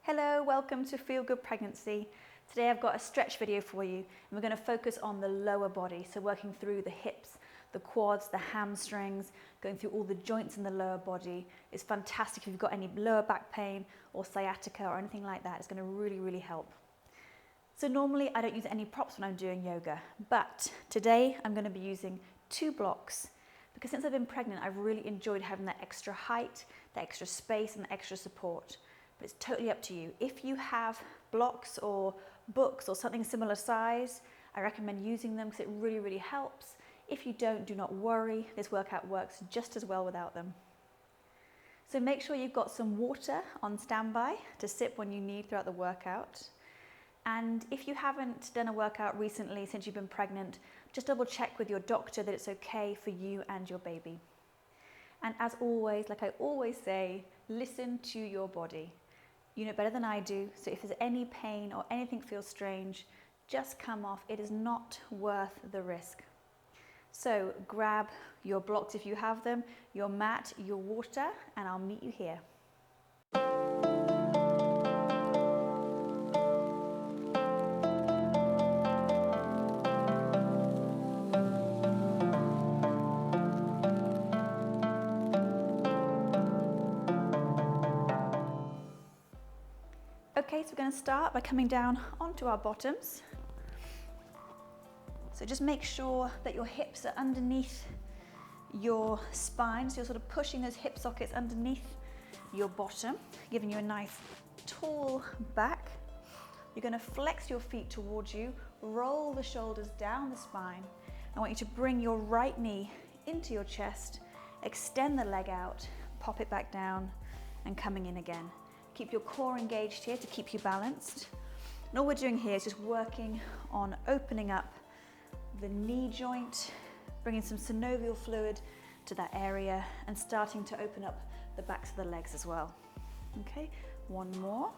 Hello, welcome to Feel Good Pregnancy. Today I've got a stretch video for you and we're going to focus on the lower body, so working through the hips, the quads, the hamstrings, going through all the joints in the lower body. It's fantastic if you've got any lower back pain or sciatica or anything like that. It's going to really help. So normally I don't use any props when I'm doing yoga, but today I'm going to be using 2 blocks because since I've been pregnant I've really enjoyed having that extra height, that extra space and the extra support. But it's totally up to you. If you have blocks or books or something similar size, I recommend using them because it really helps. If you don't, do not worry. This workout works just as well without them. So make sure you've got some water on standby to sip when you need throughout the workout. And if you haven't done a workout recently since you've been pregnant, just double check with your doctor that it's okay for you and your baby. And as always, like I always say, listen to your body. You know better than I do, so if there's any pain or anything feels strange, just come off. It is not worth the risk. So grab your blocks if you have them, your mat, your water, and I'll meet you here. Okay, so we're going to start by coming down onto our bottoms. So just make sure that your hips are underneath your spine, so you're sort of pushing those hip sockets underneath your bottom, giving you a nice tall back. You're going to flex your feet towards you, roll the shoulders down the spine. I want you to bring your right knee into your chest, extend the leg out, pop it back down, and coming in again. Keep your core engaged here to keep you balanced. And all we're doing here is just working on opening up the knee joint, bringing some synovial fluid to that area and starting to open up the backs of the legs as well. Okay, one more.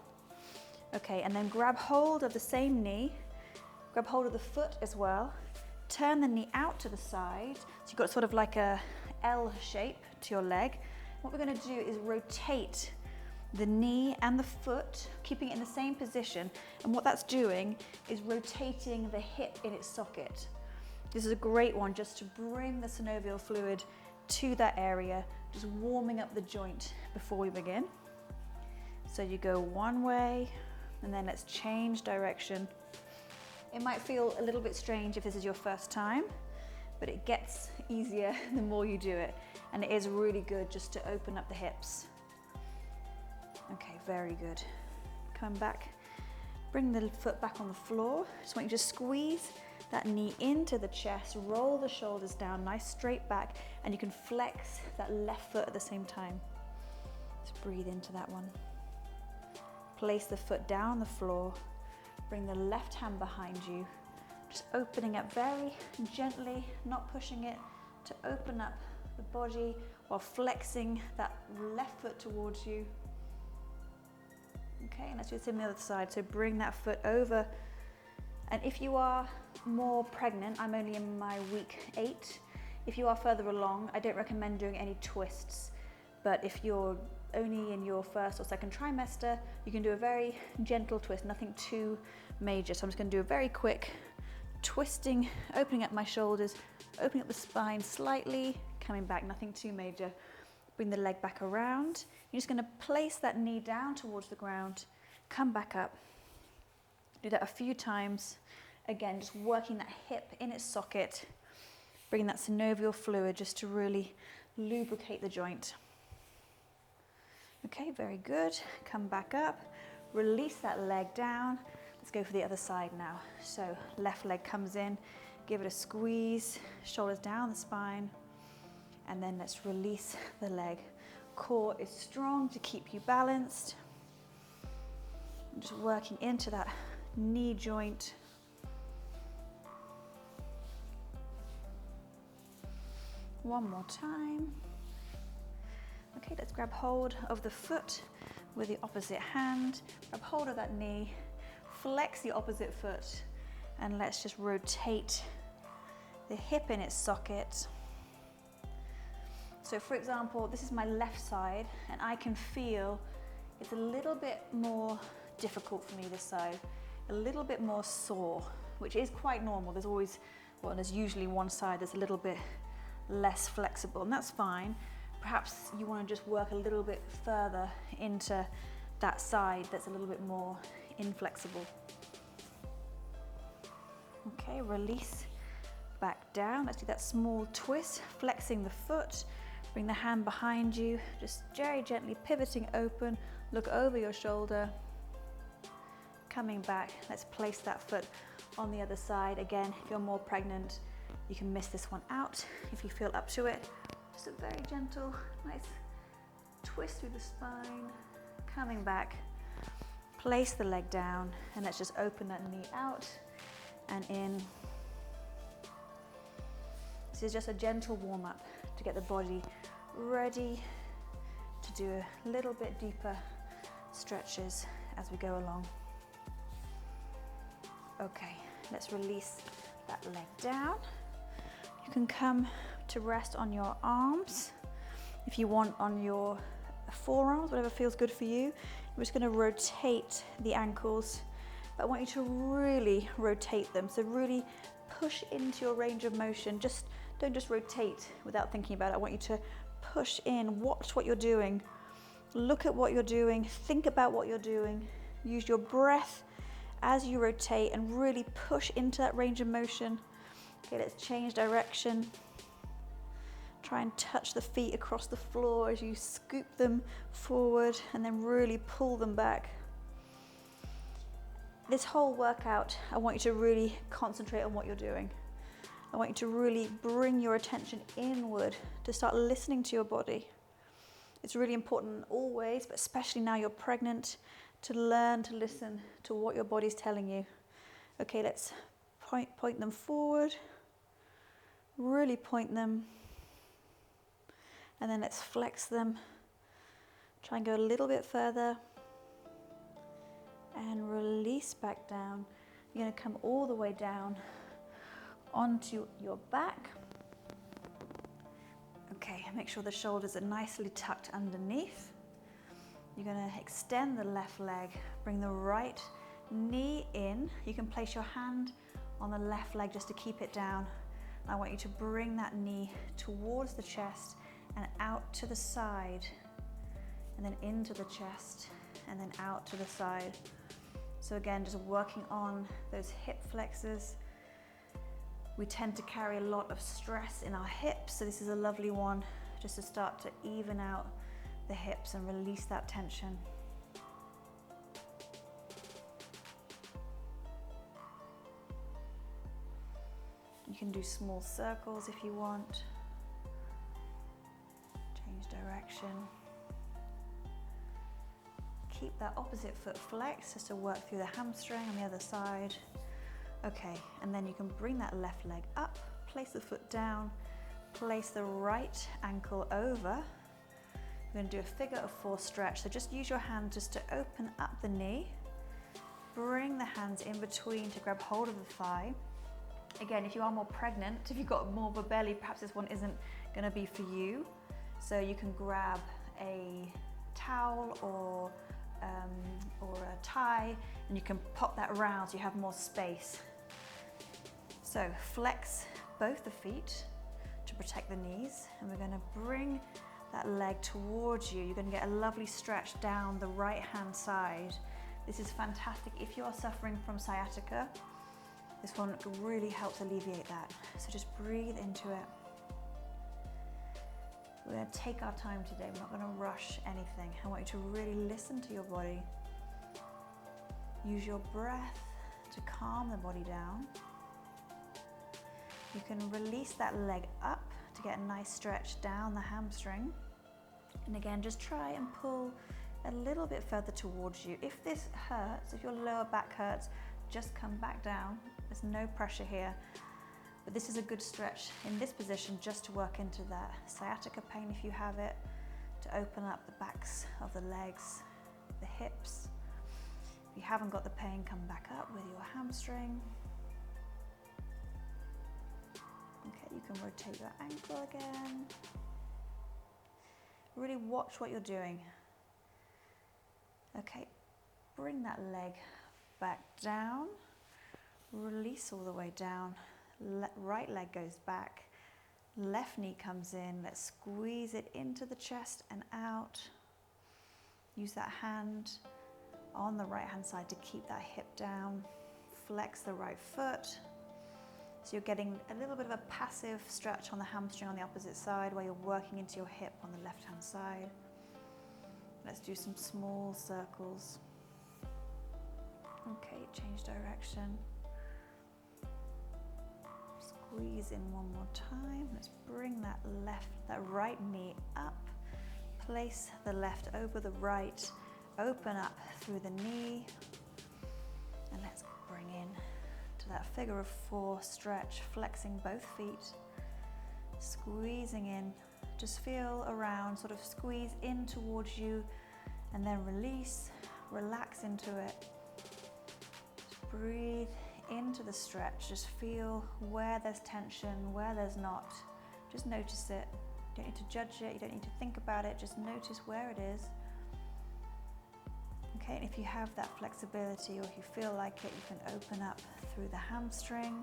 Okay, and then grab hold of the same knee, grab hold of the foot as well, turn the knee out to the side, so you've got sort of like a L shape to your leg. What we're going to do is rotate the knee and the foot, keeping it in the same position, and what that's doing is rotating the hip in its socket. This is a great one just to bring the synovial fluid to that area, just warming up the joint before we begin. So you go one way and then let's change direction. It might feel a little bit strange if this is your first time, but it gets easier the more you do it, and it is really good just to open up the hips. Okay, very good. Come back, bring the foot back on the floor. Just want you to squeeze that knee into the chest, roll the shoulders down, nice straight back, and you can flex that left foot at the same time. Just breathe into that one. Place the foot down on the floor, bring the left hand behind you, just opening up very gently, not pushing it, to open up the body while flexing that left foot towards you. Okay, and let's do the same on the other side. So bring that foot over. And if you are more pregnant, I'm only in my week 8. If you are further along, I don't recommend doing any twists. But if you're only in your first or second trimester, you can do a very gentle twist, nothing too major. So I'm just going to do a very quick twisting, opening up my shoulders, opening up the spine slightly, coming back, nothing too major. Bring the leg back around. You're just going to place that knee down towards the ground, come back up. Do that a few times. Again, just working that hip in its socket, bringing that synovial fluid just to really lubricate the joint. Okay, very good. Come back up, release that leg down. Let's go for the other side now. So left leg comes in, give it a squeeze, shoulders down the spine. And then let's release the leg. Core is strong to keep you balanced. I'm just working into that knee joint. One more time. Okay, let's grab hold of the foot with the opposite hand. Grab hold of that knee, flex the opposite foot, and let's just rotate the hip in its socket. So for example, this is my left side and I can feel It's a little bit more difficult for me this side, a little bit more sore, which is quite normal. There's usually one side that's a little bit less flexible, and that's fine. Perhaps you want to just work a little bit further into that side that's a little bit more inflexible. Okay, release back down. Let's do that small twist, flexing the foot. Bring the hand behind you, just very gently pivoting open. Look over your shoulder. Coming back, let's place that foot on the other side. Again, if you're more pregnant, you can miss this one out if you feel up to it. Just a very gentle, nice twist through the spine. Coming back, place the leg down, and let's just open that knee out and in. This is just a gentle warm-up to get the body ready to do a little bit deeper stretches as we go along. Okay, let's release that leg down. You can come to rest on your arms. If you want, on your forearms, whatever feels good for you. I'm just going to rotate the ankles, but I want you to really rotate them. So really push into your range of motion. Don't just rotate without thinking about it. I want you to push in, watch what you're doing. Look at what you're doing, think about what you're doing. Use your breath as you rotate and really push into that range of motion. Okay, let's change direction. Try and touch the feet across the floor as you scoop them forward and then really pull them back. This whole workout, I want you to really concentrate on what you're doing. I want you to really bring your attention inward to start listening to your body. It's really important always, but especially now you're pregnant, to learn to listen to what your body's telling you. Okay, let's point them forward, really point them, and then let's flex them. Try and go a little bit further, and release back down. You're going to come all the way down onto your back. Okay, make sure the shoulders are nicely tucked underneath. You're going to extend the left leg, bring the right knee in. You can place your hand on the left leg just to keep it down. I want you to bring that knee towards the chest and out to the side, and then into the chest, and then out to the side. So again, just working on those hip flexors. We tend to carry a lot of stress in our hips, so this is a lovely one just to start to even out the hips and release that tension. You can do small circles if you want. Change direction. Keep that opposite foot flexed just to work through the hamstring on the other side. Okay, and then you can bring that left leg up, place the foot down, place the right ankle over. We're going to do a figure of four stretch. So just use your hand just to open up the knee. Bring the hands in between to grab hold of the thigh. Again, if you are more pregnant, if you've got more of a belly, perhaps this one isn't going to be for you. So you can grab a towel or a tie, and you can pop that around so you have more space. So flex both the feet to protect the knees, and we're going to bring that leg towards you. You're going to get a lovely stretch down the right hand side. This is fantastic if you are suffering from sciatica. This one really helps alleviate that. So just breathe into it. We're going to take our time today. We're not going to rush anything. I want you to really listen to your body. Use your breath to calm the body down. You can release that leg up to get a nice stretch down the hamstring. And again, just try and pull a little bit further towards you. If this hurts, if your lower back hurts, just come back down. There's no pressure here. But this is a good stretch in this position just to work into that sciatica pain if you have it, to open up the backs of the legs, the hips. If you haven't got the pain, come back up with your hamstring. Okay, you can rotate your ankle again. Really watch what you're doing. Okay, bring that leg back down, release all the way down, right leg goes back, left knee comes in, let's squeeze it into the chest and out. Use that hand on the right hand side to keep that hip down, flex the right foot. So you're getting a little bit of a passive stretch on the hamstring on the opposite side while you're working into your hip on the left hand side. Let's do some small circles. Okay, change direction. Squeeze in one more time. Let's bring that right knee up. Place the left over the right. Open up through the knee. And let's bring in to that figure of 4 stretch, flexing both feet. Squeezing in. Just feel around, sort of squeeze in towards you and then release, relax into it. Just breathe into the stretch. Just feel where there's tension, where there's not. Just notice it. You don't need to judge it, you don't need to think about it, just notice where it is. Okay, and if you have that flexibility or if you feel like it, you can open up through the hamstring.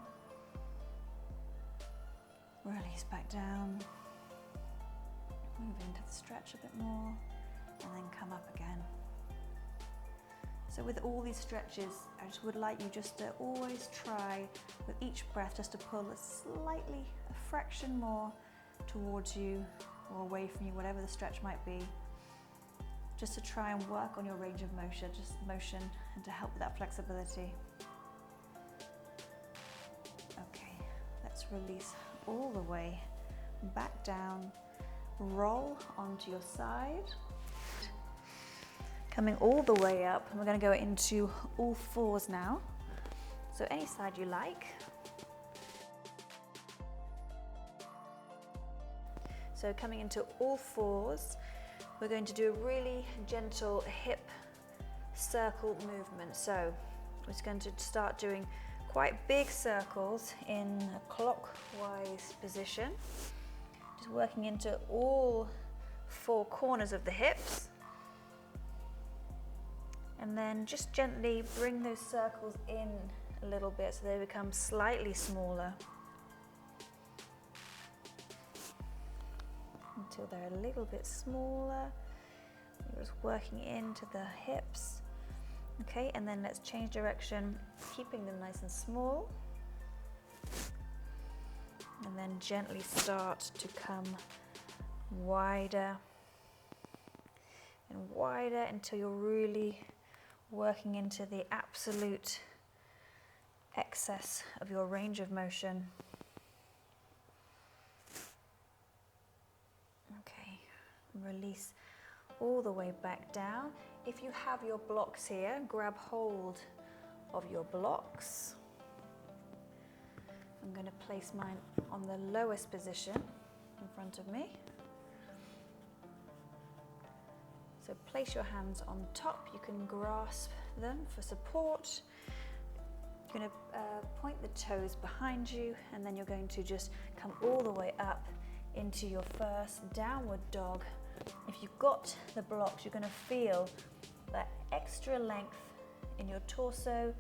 Release back down. Move into the stretch a bit more and then come up again. So with all these stretches, I just would like you just to always try with each breath just to pull a fraction more towards you or away from you, whatever the stretch might be, just to try and work on your range of motion, and to help with that flexibility. Okay, let's release all the way back down. Roll onto your side, coming all the way up, and we're going to go into all 4s now, so any side you like. So coming into all 4s, we're going to do a really gentle hip circle movement. So we're just going to start doing quite big circles in a clockwise position. Just working into all 4 corners of the hips. And then just gently bring those circles in a little bit so they become slightly smaller until they're a little bit smaller. You're just working into the hips. Okay, and then let's change direction, keeping them nice and small. And then gently start to come wider and wider until you're really working into the absolute excess of your range of motion. Okay, release all the way back down. If you have your blocks here, grab hold of your blocks. I'm going to place mine on the lowest position in front of me. So place your hands on top. You can grasp them for support. You're going to point the toes behind you, and then you're going to just come all the way up into your first downward dog. If you've got the blocks, you're going to feel that extra length in your torso,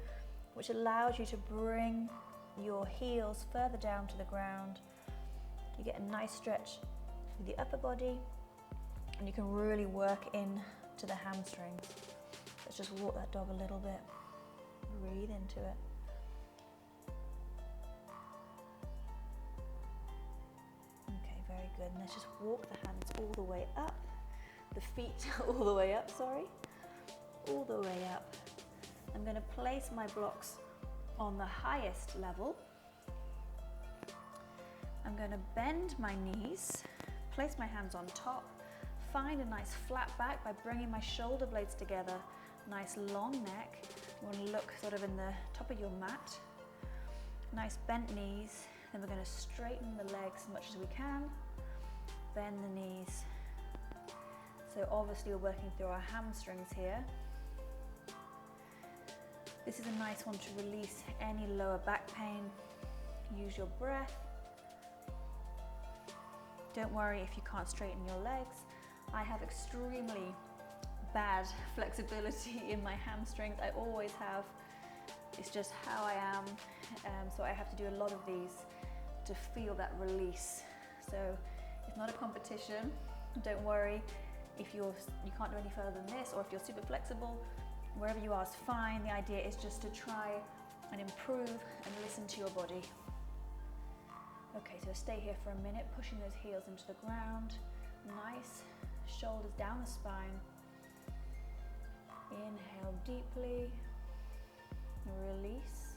which allows you to bring your heels further down to the ground. You get a nice stretch with the upper body, and you can really work in to the hamstrings. Let's just walk that dog a little bit. Breathe into it. Okay, very good. And let's just walk the hands all the way up, the feet all the way up, sorry. All the way up. I'm going to place my blocks on the highest level. I'm going to bend my knees, place my hands on top, find a nice flat back by bringing my shoulder blades together, nice long neck. You want to look sort of in the top of your mat. Nice bent knees. Then we're going to straighten the legs as much as we can, bend the knees. So obviously we're working through our hamstrings here. This is a nice one to release any lower back pain. Use your breath. Don't worry if you can't straighten your legs. I have extremely bad flexibility in my hamstrings. I always have. It's just how I am. So I have to do a lot of these to feel that release. So it's not a competition. Don't worry if you can't do any further than this, or if you're super flexible, wherever you are is fine. The idea is just to try and improve and listen to your body. Okay, so stay here for a minute, pushing those heels into the ground. Nice, shoulders down the spine. Inhale deeply, release.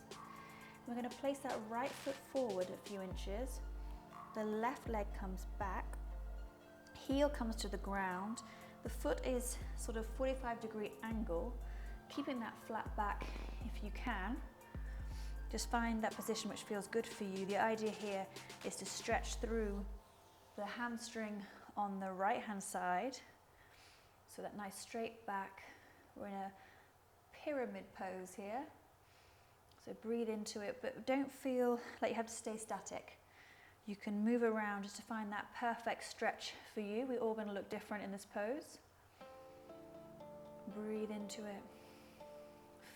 We're going to place that right foot forward a few inches. The left leg comes back, heel comes to the ground. The foot is sort of 45-degree angle, keeping that flat back if you can. Just find that position which feels good for you. The idea here is to stretch through the hamstring on the right hand side. So that nice straight back. We're in a pyramid pose here. So breathe into it, but don't feel like you have to stay static. You can move around just to find that perfect stretch for you. We're all going to look different in this pose. Breathe into it.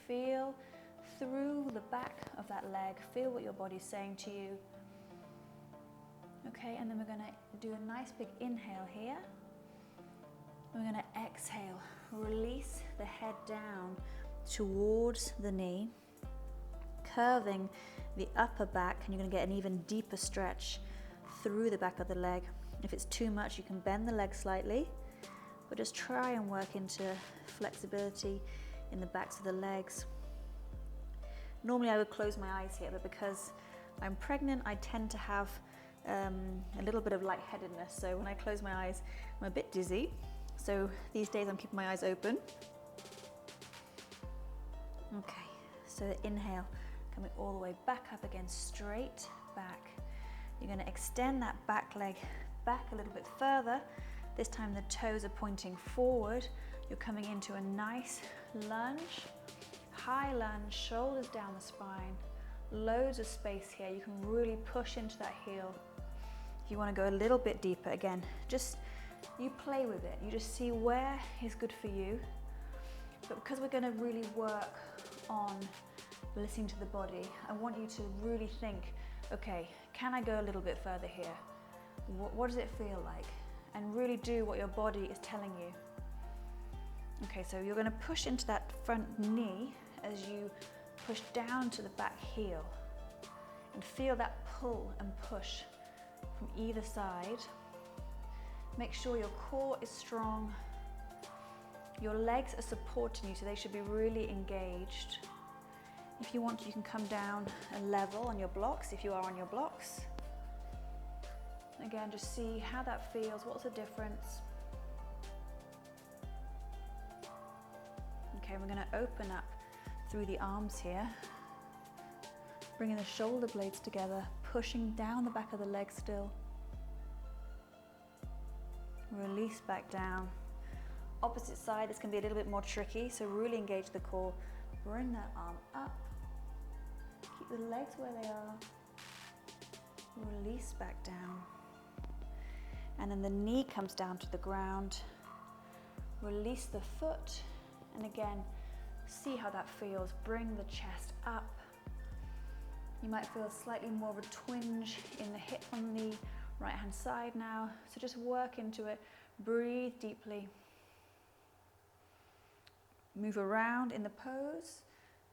Feel through the back of that leg. Feel what your body's saying to you. Okay, and then we're going to do a nice big inhale here. We're going to exhale. Release the head down towards the knee, curving the upper back, and you're going to get an even deeper stretch through the back of the leg. If it's too much, you can bend the leg slightly, but just try and work into flexibility in the backs of the legs. Normally I would close my eyes here, but because I'm pregnant, I tend to have a little bit of lightheadedness. So when I close my eyes, I'm a bit dizzy. So these days I'm keeping my eyes open. Okay, so inhale, coming all the way back up again, straight back. You're going to extend that back leg back a little bit further. This time the toes are pointing forward. You're coming into a nice lunge. High lunge, shoulders down the spine, loads of space here. You can really push into that heel. If you want to go a little bit deeper, again, just you play with it. You just see where is good for you. But because we're going to really work on listening to the body, I want you to really think, okay, can I go a little bit further here? What does it feel like? And really do what your body is telling you. Okay, so you're going to push into that front knee as you push down to the back heel, and feel that pull and push from either side. Make sure your core is strong. Your legs are supporting you, so they should be really engaged. If you want to, you can come down a level on your blocks, if you are on your blocks. Again, just see how that feels. What's the difference? Okay, we're going to open up through the arms here, bringing the shoulder blades together, pushing down the back of the leg still. Release back down. Opposite side, this can be a little bit more tricky, so really engage the core. Bring that arm up. Keep the legs where they are. Release back down. And then the knee comes down to the ground. Release the foot. And again, see how that feels. Bring the chest up. You might feel slightly more of a twinge in the hip on the right hand side now. So just work into it. Breathe deeply. Move around in the pose.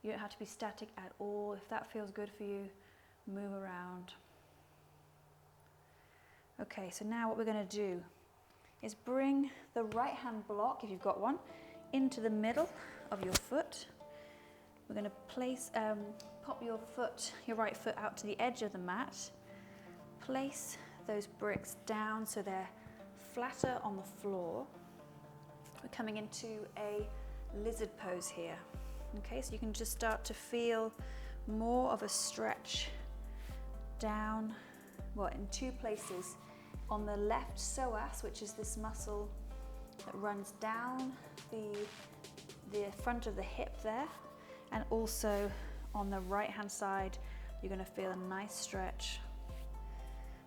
You don't have to be static at all. If that feels good for you, move around. Okay, so now what we're going to do is bring the right hand block, if you've got one, into the middle of your foot. We're going to place, pop your right foot out to the edge of the mat. Place those bricks down so they're flatter on the floor. We're coming into a lizard pose here. Okay, so you can just start to feel more of a stretch down, in two places. On the left psoas, which is this muscle that runs down the front of the hip there, and also on the right hand side, you're going to feel a nice stretch.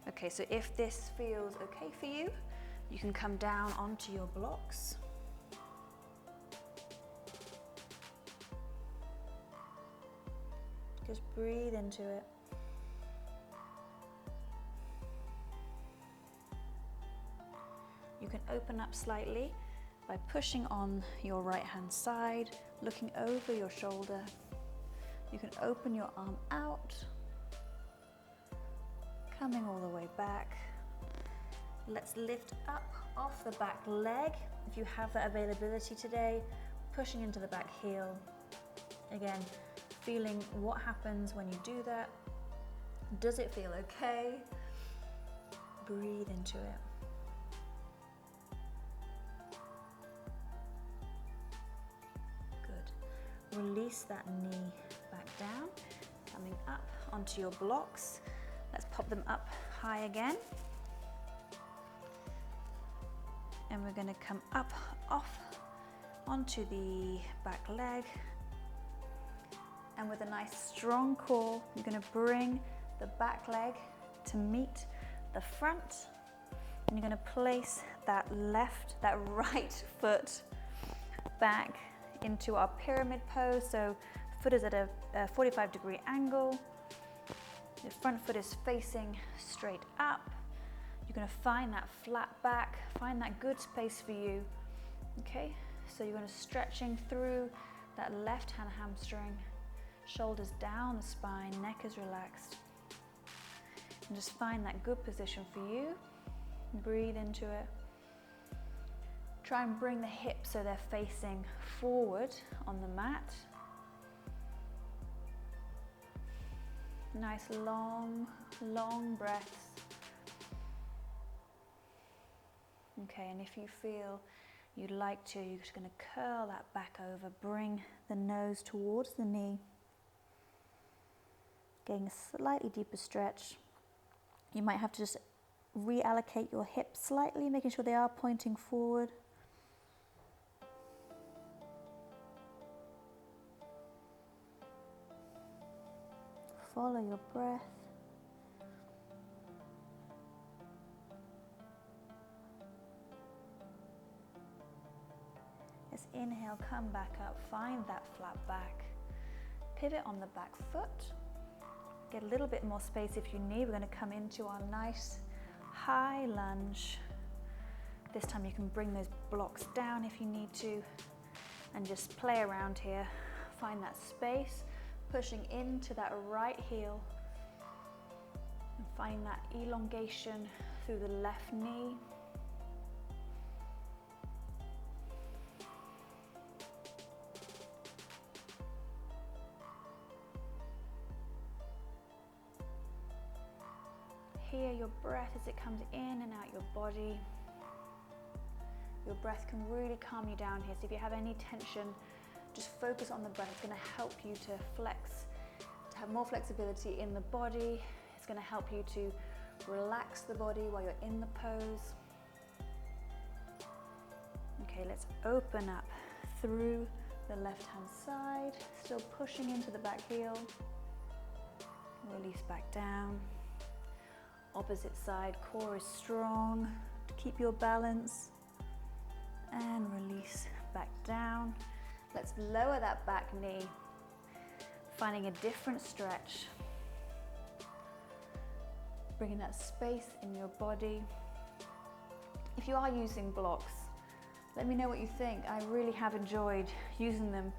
Okay, so if this feels okay for you, you can come down onto your blocks. Just breathe into it. You can open up slightly by pushing on your right hand side, looking over your shoulder. You can open your arm out, coming all the way back. Let's lift up off the back leg. If you have that availability today, pushing into the back heel. Again, feeling what happens when you do that. Does it feel okay? Breathe into it. Good. Release that knee back down, coming up onto your blocks. Let's pop them up high again. And we're going to come up, off, onto the back leg. And with a nice strong core, you're going to bring the back leg to meet the front. And you're going to place that right foot back into our pyramid pose. So the foot is at a 45-degree angle. The front foot is facing straight up. You're going to find that flat back, find that good space for you. Okay, so you're going to stretching through that left hand hamstring, shoulders down the spine, neck is relaxed. And just find that good position for you. Breathe into it. Try and bring the hips so they're facing forward on the mat. Nice long, long breaths. Okay, and if you feel you'd like to, you're just going to curl that back over, bring the nose towards the knee. Getting a slightly deeper stretch. You might have to just reallocate your hips slightly, making sure they are pointing forward. Follow your breath. Let's inhale, come back up, find that flat back. Pivot on the back foot. Get a little bit more space if you need. We're going to come into our nice high lunge. This time you can bring those blocks down if you need to and just play around here. Find that space, pushing into that right heel and find that elongation through the left knee. Hear your breath as it comes in and out your body. Your breath can really calm you down here. So if you have any tension, just focus on the breath. It's going to help you to flex, to have more flexibility in the body. It's going to help you to relax the body while you're in the pose. Okay, let's open up through the left-hand side, still pushing into the back heel. Release back down. Opposite side, core is strong to keep your balance. And release back down. Let's lower that back knee, finding a different stretch. Bringing that space in your body. If you are using blocks, let me know what you think. I really have enjoyed using them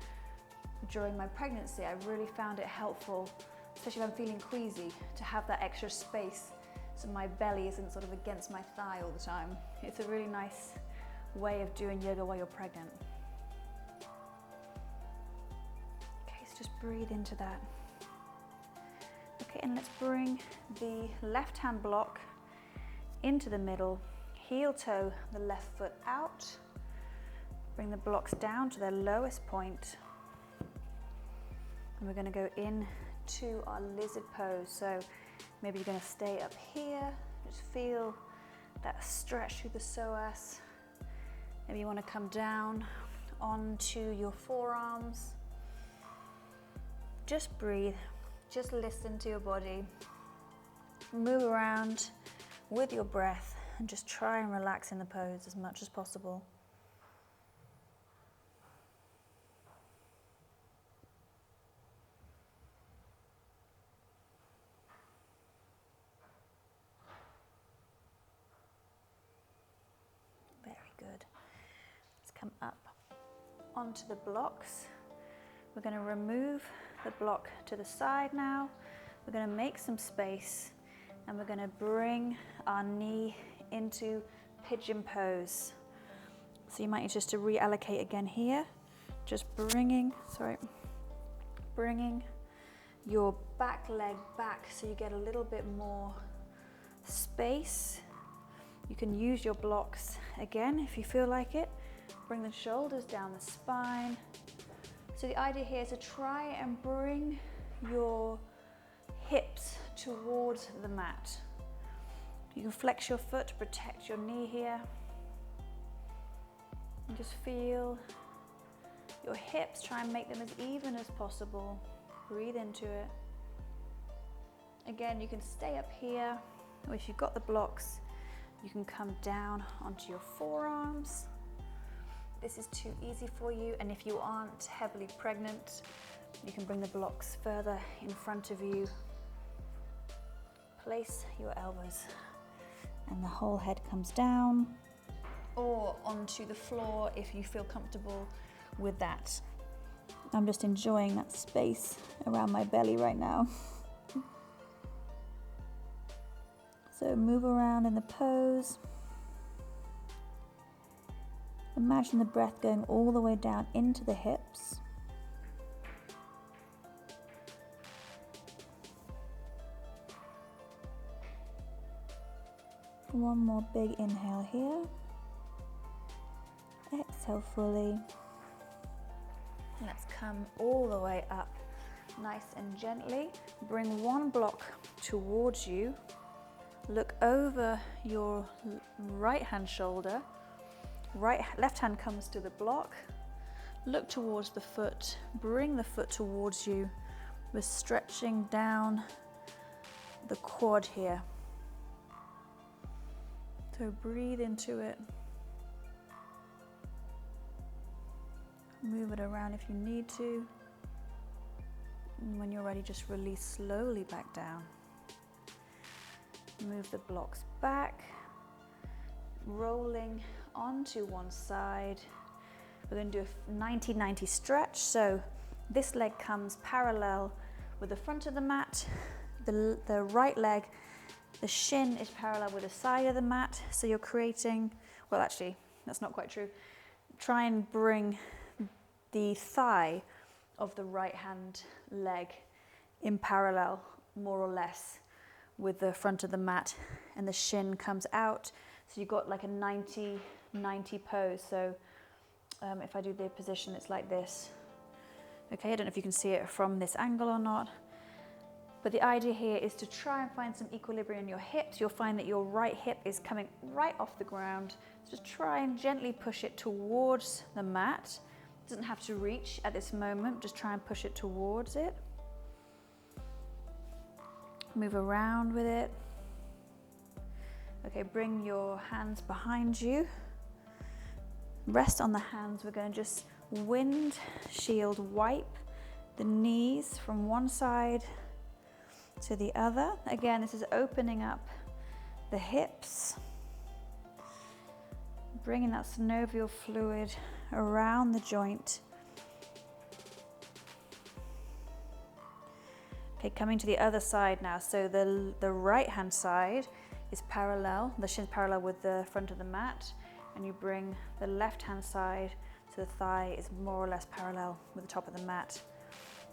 during my pregnancy. I really found it helpful, especially if I'm feeling queasy, to have that extra space so my belly isn't sort of against my thigh all the time. It's a really nice way of doing yoga while you're pregnant. Okay, so just breathe into that. Okay, and let's bring the left hand block into the middle, heel toe the left foot out, bring the blocks down to their lowest point, and we're going to go in to our lizard pose. So maybe you're going to stay up here, just feel that stretch through the psoas. Maybe you want to come down onto your forearms. Just breathe, just listen to your body. Move around with your breath and just try and relax in the pose as much as possible. come up onto the blocks. We're going to remove the block to the side now. We're going to make some space and we're going to bring our knee into pigeon pose. So you might need just to reallocate again here. Just bringing your back leg back so you get a little bit more space. You can use your blocks again if you feel like it. Bring the shoulders down the spine. So the idea here is to try and bring your hips towards the mat. You can flex your foot to protect your knee here. And just feel your hips, try and make them as even as possible. Breathe into it. Again, you can stay up here, or if you've got the blocks, you can come down onto your forearms. This is too easy for you, and if you aren't heavily pregnant, you can bring the blocks further in front of you. Place your elbows, and the whole head comes down, or onto the floor if you feel comfortable with that. I'm just enjoying that space around my belly right now. So move around in the pose. Imagine the breath going all the way down into the hips. One more big inhale here. Exhale fully. Let's come all the way up, nice and gently. Bring one block towards you. Look over your right hand shoulder. Left hand comes to the block. Look towards the foot. Bring the foot towards you. We're stretching down the quad here. So breathe into it. Move it around if you need to. And when you're ready, just release slowly back down. Move the blocks back, rolling onto one side. We're going to do a 90-90 stretch. So this leg comes parallel with the front of the mat. The right leg, the shin is parallel with the side of the mat. So you're creating, well actually, that's not quite true. Try and bring the thigh of the right hand leg in parallel, more or less, with the front of the mat, and the shin comes out. So you've got like a 90-90 pose. So if I do the position, it's like this. Okay, I don't know if you can see it from this angle or not. But the idea here is to try and find some equilibrium in your hips. You'll find that your right hip is coming right off the ground. So just try and gently push it towards the mat. It doesn't have to reach at this moment, just try and push it towards it. Move around with it. Okay, bring your hands behind you. Rest on the hands. We're going to just windshield wipe the knees from one side to the other. Again, this is opening up the hips, bringing that synovial fluid around the joint. Okay, coming to the other side now. So the right hand side is parallel, the shin's parallel with the front of the mat, and you bring the left hand side so the thigh is more or less parallel with the top of the mat.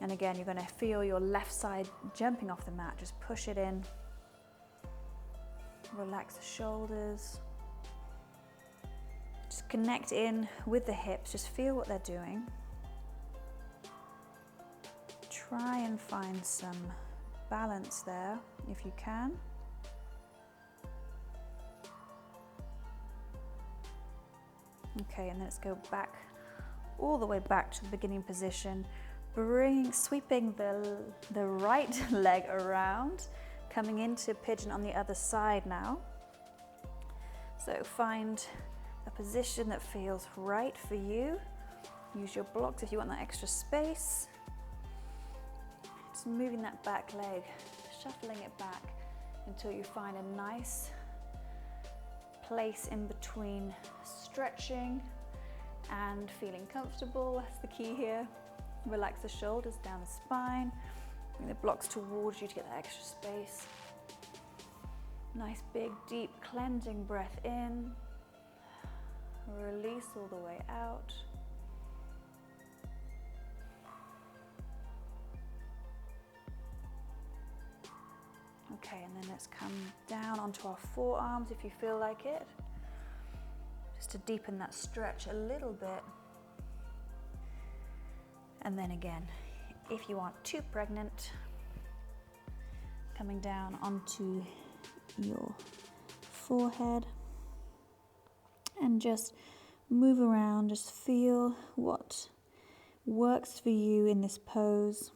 And again, you're going to feel your left side jumping off the mat. Just push it in. Relax the shoulders. Just connect in with the hips. Just feel what they're doing. Try and find some balance there if you can. Okay, and then let's go back, all the way back to the beginning position. Sweeping the right leg around, coming into pigeon on the other side now. So find a position that feels right for you. Use your blocks if you want that extra space. Just moving that back leg, shuffling it back until you find a nice place in between stretching and feeling comfortable. That's the key here. Relax the shoulders down the spine. Bring the blocks towards you to get that extra space. Nice big deep cleansing breath in. Release all the way out. Okay, and then let's come down onto our forearms if you feel like it. Just to deepen that stretch a little bit. And then again, if you aren't too pregnant, coming down onto your forehead and just move around, just feel what works for you in this pose.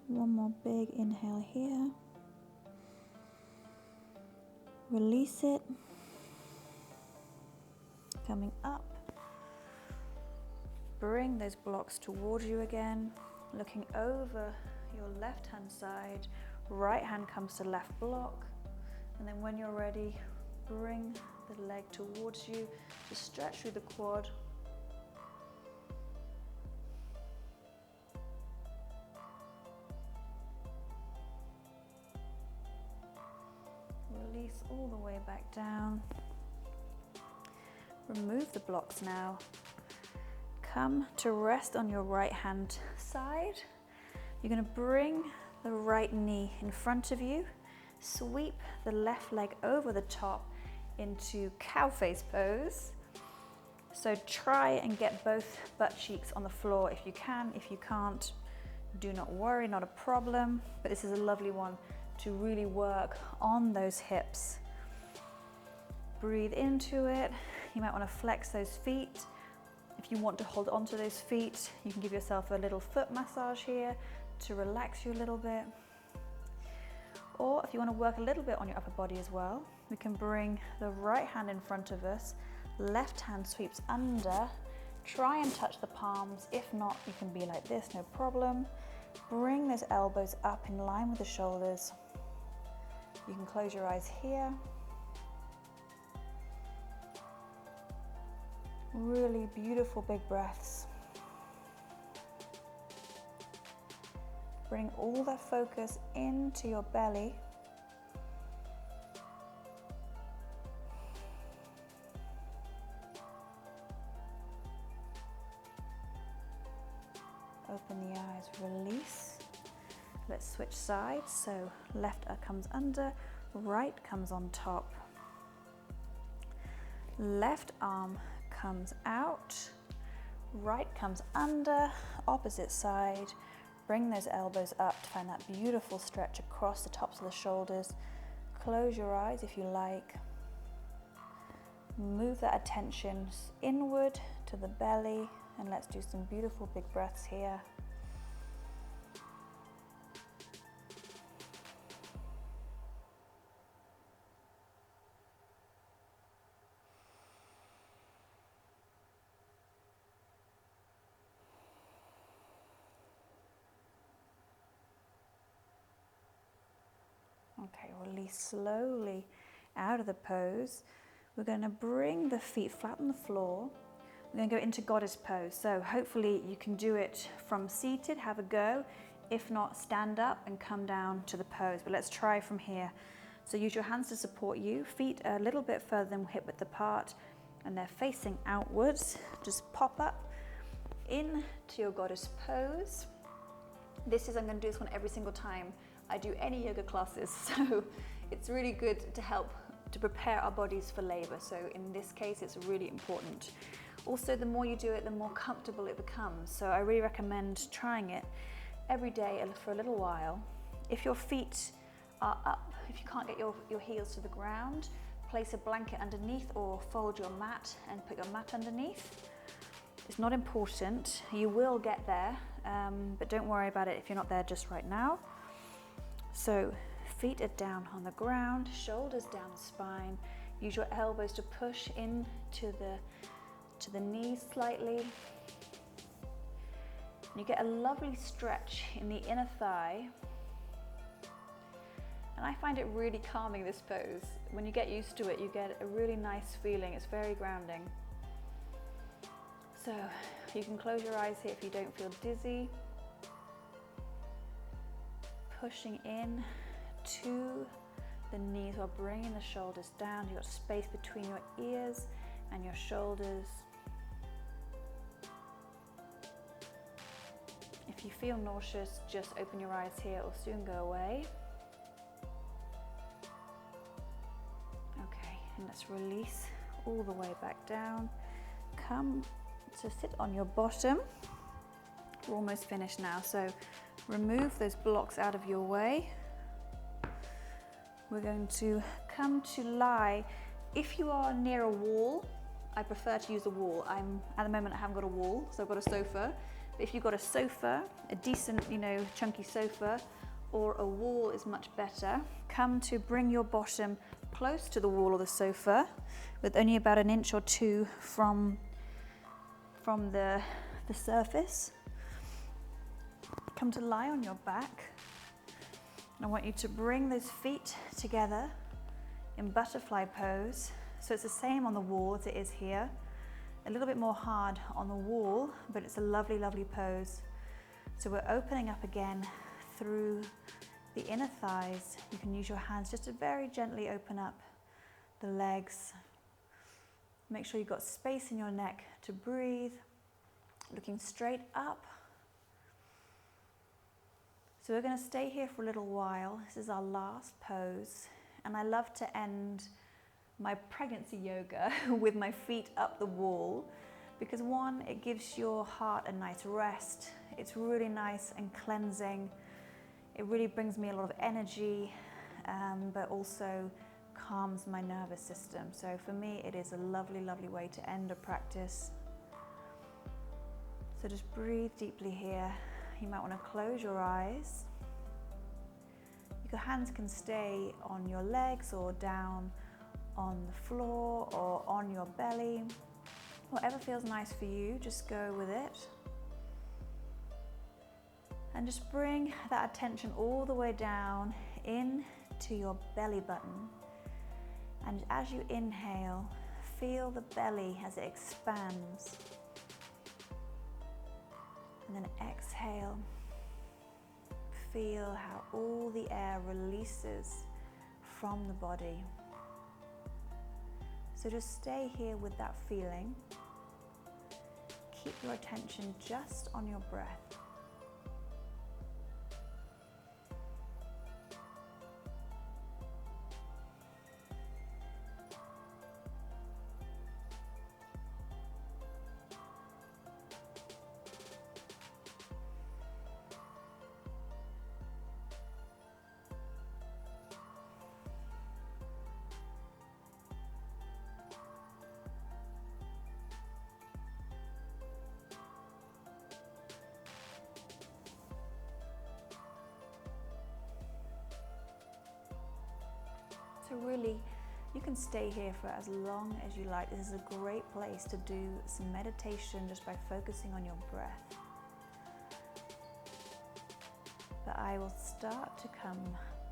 One more big inhale here. Release it. Coming up. Bring those blocks towards you again. Looking over your left hand side. Right hand comes to left block. And then when you're ready, bring the leg towards you. Just stretch through the quad. Release all the way back down. Remove the blocks now. Come to rest on your right hand side. You're going to bring the right knee in front of you. Sweep the left leg over the top into cow face pose. So try and get both butt cheeks on the floor if you can. If you can't, do not worry, not a problem. But this is a lovely one to really work on those hips. Breathe into it. You might want to flex those feet. If you want to hold onto those feet, you can give yourself a little foot massage here to relax you a little bit. Or if you want to work a little bit on your upper body as well, we can bring the right hand in front of us, left hand sweeps under, try and touch the palms. If not, you can be like this, no problem. Bring those elbows up in line with the shoulders. You can close your eyes here. Really beautiful big breaths. Bring all that focus into your belly. Open the eyes, release. Let's switch sides. So left comes under, right comes on top. Left arm comes out, right comes under, opposite side. Bring those elbows up to find that beautiful stretch across the tops of the shoulders. Close your eyes if you like. Move that attention inward to the belly, and let's do some beautiful big breaths here. Okay, release slowly out of the pose. We're going to bring the feet flat on the floor. We're going to go into goddess pose. So hopefully you can do it from seated, have a go. If not, stand up and come down to the pose. But let's try from here. So use your hands to support you. Feet a little bit further than hip width apart, and they're facing outwards. Just pop up into your goddess pose. I'm going to do this one every single time I do any yoga classes, so it's really good to help to prepare our bodies for labor. So in this case, it's really important. Also, the more you do it, the more comfortable it becomes. So I really recommend trying it every day for a little while. If your feet are up, if you can't get your heels to the ground, place a blanket underneath or fold your mat and put your mat underneath. It's not important. You will get there, but don't worry about it if you're not there just right now. So feet are down on the ground, shoulders down the spine. Use your elbows to push in to the knees slightly. And you get a lovely stretch in the inner thigh. And I find it really calming, this pose. When you get used to it, you get a really nice feeling. It's very grounding. So you can close your eyes here if you don't feel dizzy. Pushing in to the knees while bringing the shoulders down. You've got space between your ears and your shoulders. If you feel nauseous, just open your eyes here, it will soon go away. Okay, and let's release all the way back down. Come to sit on your bottom. We're almost finished now, so remove those blocks out of your way. We're going to come to lie. If you are near a wall, I prefer to use a wall. At the moment I haven't got a wall, so I've got a sofa. But if you've got a sofa, a decent, chunky sofa, or a wall is much better. Come to bring your bottom close to the wall or the sofa, with only about 1 inch or 2 from the surface. Come to lie on your back. And I want you to bring those feet together in butterfly pose. So it's the same on the wall as it is here. A little bit more hard on the wall, but it's a lovely, lovely pose. So we're opening up again through the inner thighs. You can use your hands just to very gently open up the legs. Make sure you've got space in your neck to breathe, looking straight up. So we're going to stay here for a little while. This is our last pose, and I love to end my pregnancy yoga with my feet up the wall, because one, it gives your heart a nice rest. It's really nice and cleansing. It really brings me a lot of energy, but also calms my nervous system. So for me, it is a lovely, lovely way to end a practice. So just breathe deeply here. You might want to close your eyes. Your hands can stay on your legs or down on the floor or on your belly. Whatever feels nice for you, just go with it. And just bring that attention all the way down into your belly button. And as you inhale, feel the belly as it expands. And then exhale. Feel how all the air releases from the body. So just stay here with that feeling. Keep your attention just on your breath. So really, you can stay here for as long as you like. This is a great place to do some meditation just by focusing on your breath. But I will start to come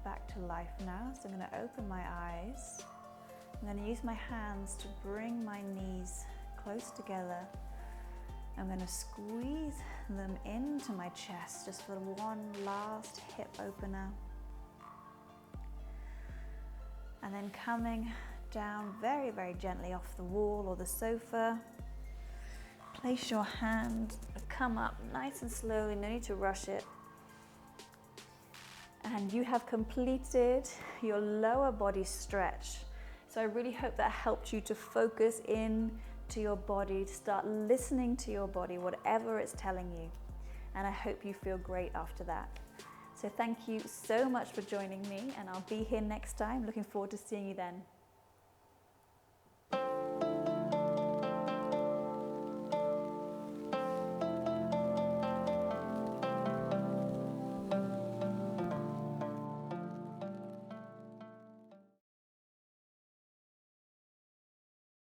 back to life now. So I'm going to open my eyes. I'm going to use my hands to bring my knees close together. I'm going to squeeze them into my chest just for one last hip opener. And then coming down very, very gently off the wall or the sofa. Place your hand, come up nice and slowly, no need to rush it. And you have completed your lower body stretch. So I really hope that helped you to focus in to your body, to start listening to your body, whatever it's telling you. And I hope you feel great after that. So thank you so much for joining me, and I'll be here next time. Looking forward to seeing you then.